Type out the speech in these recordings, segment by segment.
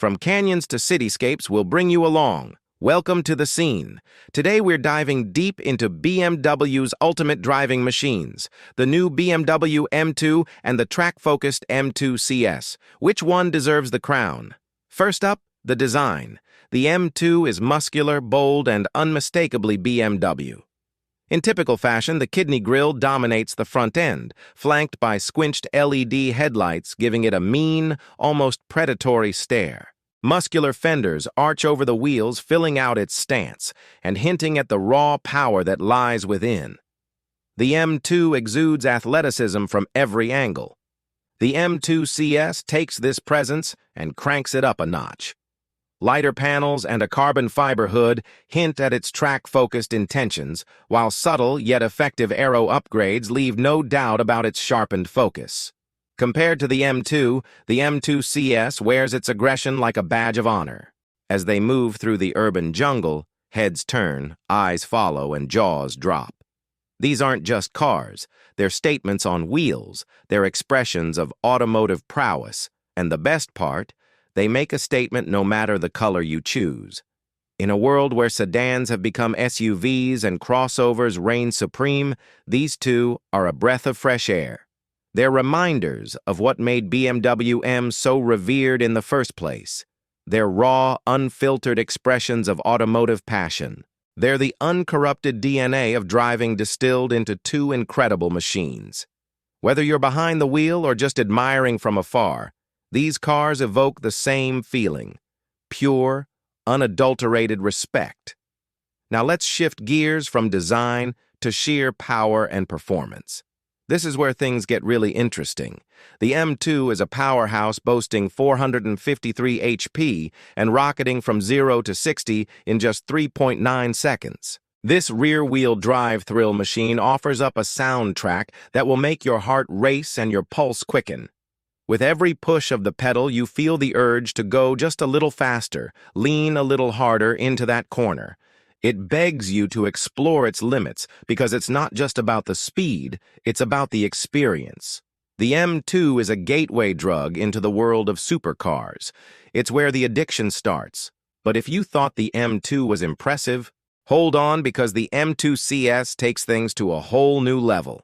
From canyons to cityscapes, we'll bring you along. Welcome to the scene. Today we're diving deep into BMW's ultimate driving machines, the new BMW M2 and the track-focused M2 CS. Which one deserves the crown? First up, the design. The M2 is muscular, bold, and unmistakably BMW. In typical fashion, the kidney grille dominates the front end, flanked by squinched LED headlights giving it a mean, almost predatory stare. Muscular fenders arch over the wheels, filling out its stance and hinting at the raw power that lies within. The M2 exudes athleticism from every angle. The M2 CS takes this presence and cranks it up a notch. Lighter panels and a carbon fiber hood hint at its track-focused intentions, while subtle yet effective aero upgrades leave no doubt about its sharpened focus. Compared to the M2 CS wears its aggression like a badge of honor. As they move through the urban jungle, heads turn, eyes follow, and jaws drop. These aren't just cars, they're statements on wheels, they're expressions of automotive prowess, and the best part, they make a statement no matter the color you choose. In a world where sedans have become SUVs and crossovers reign supreme, these two are a breath of fresh air. They're reminders of what made BMW M so revered in the first place. They're raw, unfiltered expressions of automotive passion. They're the uncorrupted DNA of driving distilled into two incredible machines. Whether you're behind the wheel or just admiring from afar, these cars evoke the same feeling, pure, unadulterated respect. Now let's shift gears from design to sheer power and performance. This is where things get really interesting. The M2 is a powerhouse boasting 453 HP and rocketing from 0 to 60 in just 3.9 seconds. This rear-wheel drive thrill machine offers up a soundtrack that will make your heart race and your pulse quicken. With every push of the pedal, you feel the urge to go just a little faster, lean a little harder into that corner. It begs you to explore its limits because it's not just about the speed, it's about the experience. The M2 is a gateway drug into the world of supercars. It's where the addiction starts. But if you thought the M2 was impressive, hold on because the M2 CS takes things to a whole new level.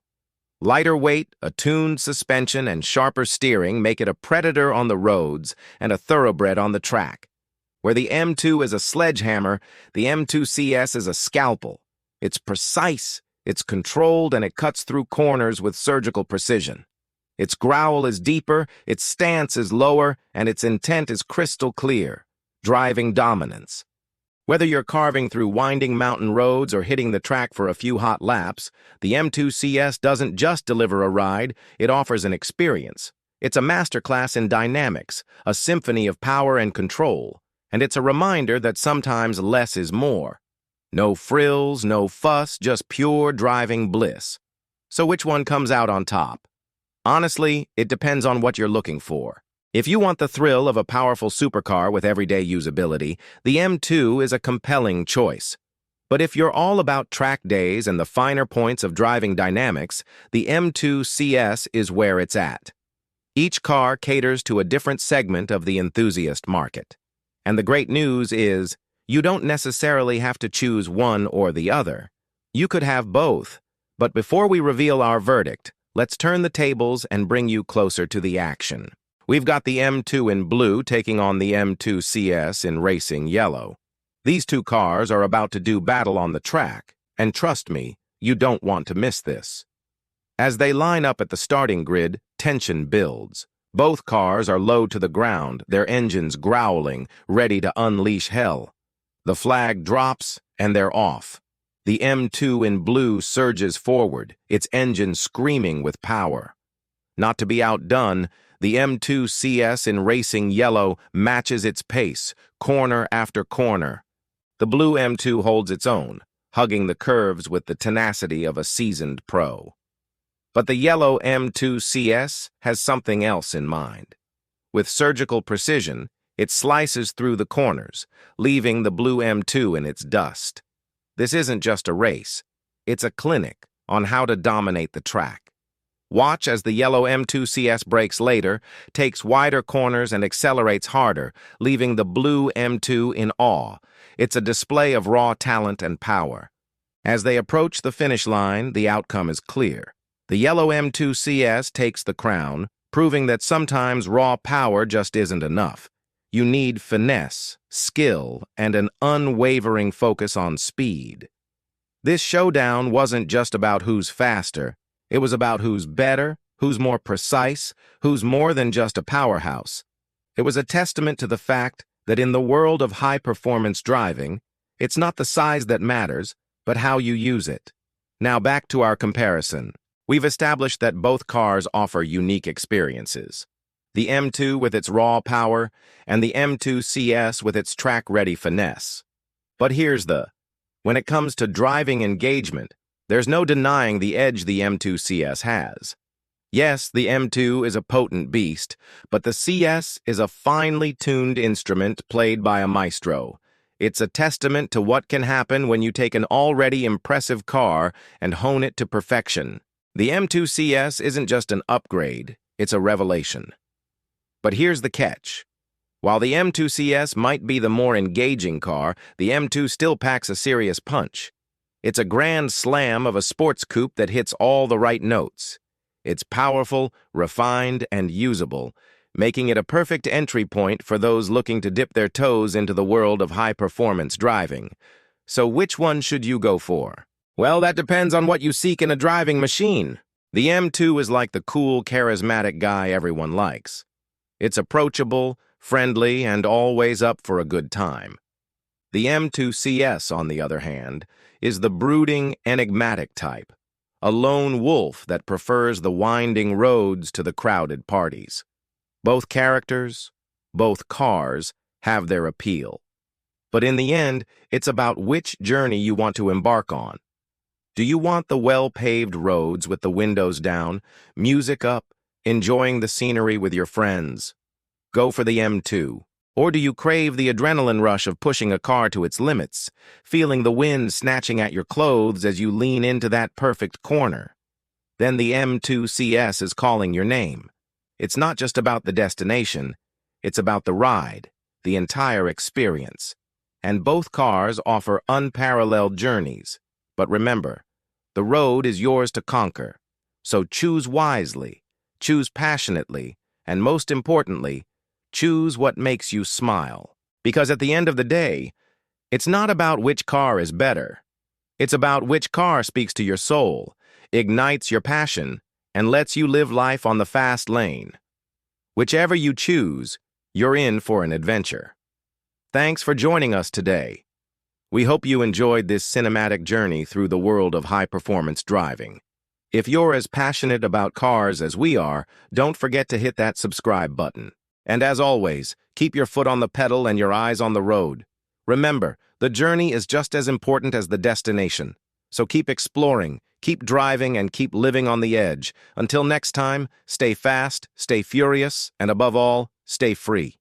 Lighter weight, a tuned suspension, and sharper steering make it a predator on the roads and a thoroughbred on the track. Where the M2 is a sledgehammer, the M2 CS is a scalpel. It's precise, it's controlled, and it cuts through corners with surgical precision. Its growl is deeper, its stance is lower, and its intent is crystal clear, driving dominance. Whether you're carving through winding mountain roads or hitting the track for a few hot laps, the M2 CS doesn't just deliver a ride, it offers an experience. It's a masterclass in dynamics, a symphony of power and control, and it's a reminder that sometimes less is more. No frills, no fuss, just pure driving bliss. So which one comes out on top? Honestly, it depends on what you're looking for. If you want the thrill of a powerful supercar with everyday usability, the M2 is a compelling choice. But if you're all about track days and the finer points of driving dynamics, the M2 CS is where it's at. Each car caters to a different segment of the enthusiast market. And the great news is, you don't necessarily have to choose one or the other. You could have both. But before we reveal our verdict, let's turn the tables and bring you closer to the action. We've got the M2 in blue taking on the M2 CS in racing yellow. These two cars are about to do battle on the track, and trust me, you don't want to miss this. As they line up at the starting grid, tension builds. Both cars are low to the ground, their engines growling, ready to unleash hell. The flag drops, and they're off. The M2 in blue surges forward, its engine screaming with power. Not to be outdone, the M2 CS in racing yellow matches its pace, corner after corner. The blue M2 holds its own, hugging the curves with the tenacity of a seasoned pro. But the yellow M2 CS has something else in mind. With surgical precision, it slices through the corners, leaving the blue M2 in its dust. This isn't just a race, it's a clinic on how to dominate the track. Watch as the yellow M2 CS brakes later, takes wider corners and accelerates harder, leaving the blue M2 in awe. It's a display of raw talent and power. As they approach the finish line, the outcome is clear. The yellow M2 CS takes the crown, proving that sometimes raw power just isn't enough. You need finesse, skill, and an unwavering focus on speed. This showdown wasn't just about who's faster. It was about who's better, who's more precise, who's more than just a powerhouse. It was a testament to the fact that in the world of high-performance driving, it's not the size that matters, but how you use it. Now back to our comparison. We've established that both cars offer unique experiences. The M2 with its raw power, and the M2 CS with its track-ready finesse. But when it comes to driving engagement, there's no denying the edge the M2 CS has. Yes, the M2 is a potent beast, but the CS is a finely tuned instrument played by a maestro. It's a testament to what can happen when you take an already impressive car and hone it to perfection. The M2 CS isn't just an upgrade, it's a revelation. But here's the catch. While the M2 CS might be the more engaging car, the M2 still packs a serious punch. It's a grand slam of a sports coupe that hits all the right notes. It's powerful, refined, and usable, making it a perfect entry point for those looking to dip their toes into the world of high-performance driving. So which one should you go for? Well, that depends on what you seek in a driving machine. The M2 is like the cool, charismatic guy everyone likes. It's approachable, friendly, and always up for a good time. The M2 CS, on the other hand, is the brooding, enigmatic type, a lone wolf that prefers the winding roads to the crowded parties. Both characters, both cars, have their appeal. But in the end, it's about which journey you want to embark on. Do you want the well-paved roads with the windows down, music up, enjoying the scenery with your friends? Go for the M2. Or do you crave the adrenaline rush of pushing a car to its limits, feeling the wind snatching at your clothes as you lean into that perfect corner? Then the M2 CS is calling your name. It's not just about the destination, it's about the ride, the entire experience. And both cars offer unparalleled journeys. But remember, the road is yours to conquer. So choose wisely, choose passionately, and most importantly, choose what makes you smile. Because at the end of the day, it's not about which car is better. It's about which car speaks to your soul, ignites your passion, and lets you live life on the fast lane. Whichever you choose, you're in for an adventure. Thanks for joining us today. We hope you enjoyed this cinematic journey through the world of high-performance driving. If you're as passionate about cars as we are, don't forget to hit that subscribe button. And as always, keep your foot on the pedal and your eyes on the road. Remember, the journey is just as important as the destination. So keep exploring, keep driving, and keep living on the edge. Until next time, stay fast, stay furious, and above all, stay free.